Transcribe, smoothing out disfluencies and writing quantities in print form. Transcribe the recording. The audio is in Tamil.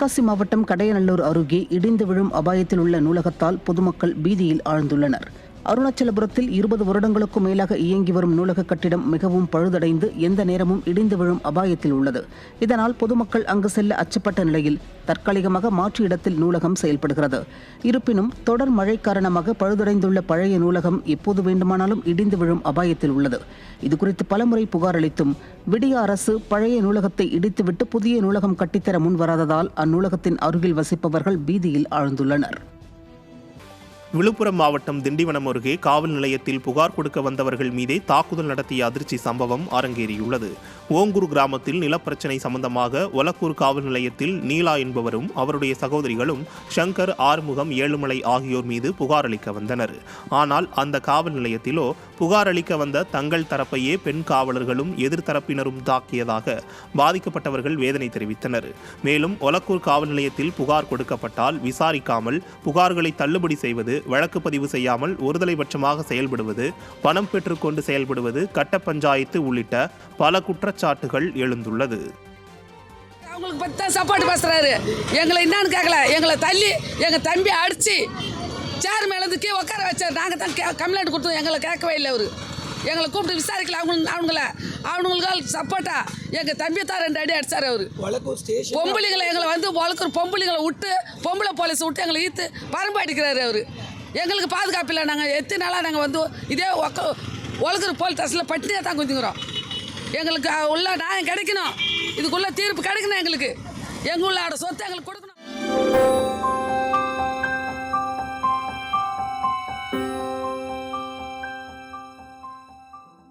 தென்காசி மாவட்டம் கடையநல்லூர் அருகே இடிந்து விழும் அபாயத்தில் உள்ள நூலகத்தால் பொதுமக்கள் பீதியில் ஆழ்ந்துள்ளனர். அருணாச்சலபுரத்தில் 20 வருடங்களுக்கும் மேலாக இயங்கி வரும் நூலக கட்டிடம் மிகவும் பழுதடைந்து எந்த நேரமும் இடிந்து விழும் அபாயத்தில் உள்ளது. இதனால் பொதுமக்கள் அங்கு செல்ல அச்சப்பட்ட நிலையில் தற்காலிகமாக மாற்று இடத்தில் நூலகம் செயல்படுகிறது. இருப்பினும் தொடர் மழை காரணமாக பழுதடைந்துள்ள பழைய நூலகம் எப்போது வேண்டுமானாலும் இடிந்து விழும் அபாயத்தில் உள்ளது. இதுகுறித்து பலமுறை புகார் அளித்தும் விடிய அரசு பழைய நூலகத்தை இடித்துவிட்டு புதிய நூலகம் கட்டித்தர முன்வராததால் அந்நூலகத்தின் அருகில் வசிப்பவர்கள் பீதியில் ஆழ்ந்துள்ளனர். விழுப்புரம் மாவட்டம் திண்டிவனம் அருகே காவல் நிலையத்தில் புகார் கொடுக்க வந்தவர்கள் மீதே தாக்குதல் நடத்திய அதிர்ச்சி சம்பவம் அரங்கேறியுள்ளது. ஓங்கூர் கிராமத்தில் நிலப்பிரச்சினை சம்பந்தமாக ஒலக்கூர் காவல் நிலையத்தில் நீலா என்பவரும் அவருடைய சகோதரிகளும் சங்கர், ஆறுமுகம், ஏழுமலை ஆகியோர் மீது புகார் அளிக்க வந்தனர். ஆனால் அந்த காவல் நிலையத்திலோ புகார் அளிக்க வந்த தங்கள் தரப்பையே பெண் காவலர்களும் எதிர்த்தரப்பினரும் தாக்கியதாக பாதிக்கப்பட்டவர்கள் வேதனை தெரிவித்தனர். மேலும் ஒலக்கூர் காவல் நிலையத்தில் புகார் கொடுக்கப்பட்டால் விசாரிக்காமல் புகார்களை தள்ளுபடி செய்வது, வழக்கு பதிவு செய்யாமல் ஒருதலைபட்சமாக செயல்படுவது, பணம் பெற்றுக்கொண்டு செயல்படுவது, கட்ட பஞ்சாயத்து உள்ளிட்ட பல குற்றச்சாட்டுகள் எழுந்துள்ளது. அவங்களுக்கு பத்தி தான் சப்போர்ட் பேசுறாரு. எங்களை என்னன்னு கேட்கல, எங்களை தள்ளி எங்க தம்பி அடிச்சு சேர் மேலதுக்கே உட்கார வச்சார். நாங்கள் தான் கம்ப்ளைண்ட் கொடுத்தோம், எங்களை கேட்கவே இல்லை. அவரு எங்களை கூப்பிட்டு விசாரிக்கல. அவங்களுக்கு சப்போர்ட்டா எங்கள் தம்பியை தான் 2 அடி அடித்தார். அவர் பொம்பளைகளை எங்களை வந்து பொம்பளைகளை விட்டு பொம்பளை போலீஸ் விட்டு எங்களை ஈத்து பரம்பு அடிக்கிறாரு. அவர் எங்களுக்கு பாதுகாப்பு இல்லை. நாங்கள் எத்தனை நாளாக நாங்கள் வந்து இதே ஒழுக்கர் போலீஸ் ஸ்டேஷனில் பட்டினியாக தான் குந்திக்கிறோம். எங்களுக்கு உள்ள நியாயம் கிடைக்கணும், இதுக்குள்ள தீர்ப்பு கிடைக்கணும். எங்களுக்கு எங்கள் உள்ளோட சொத்தை எங்களுக்கு கொடுக்கணும்.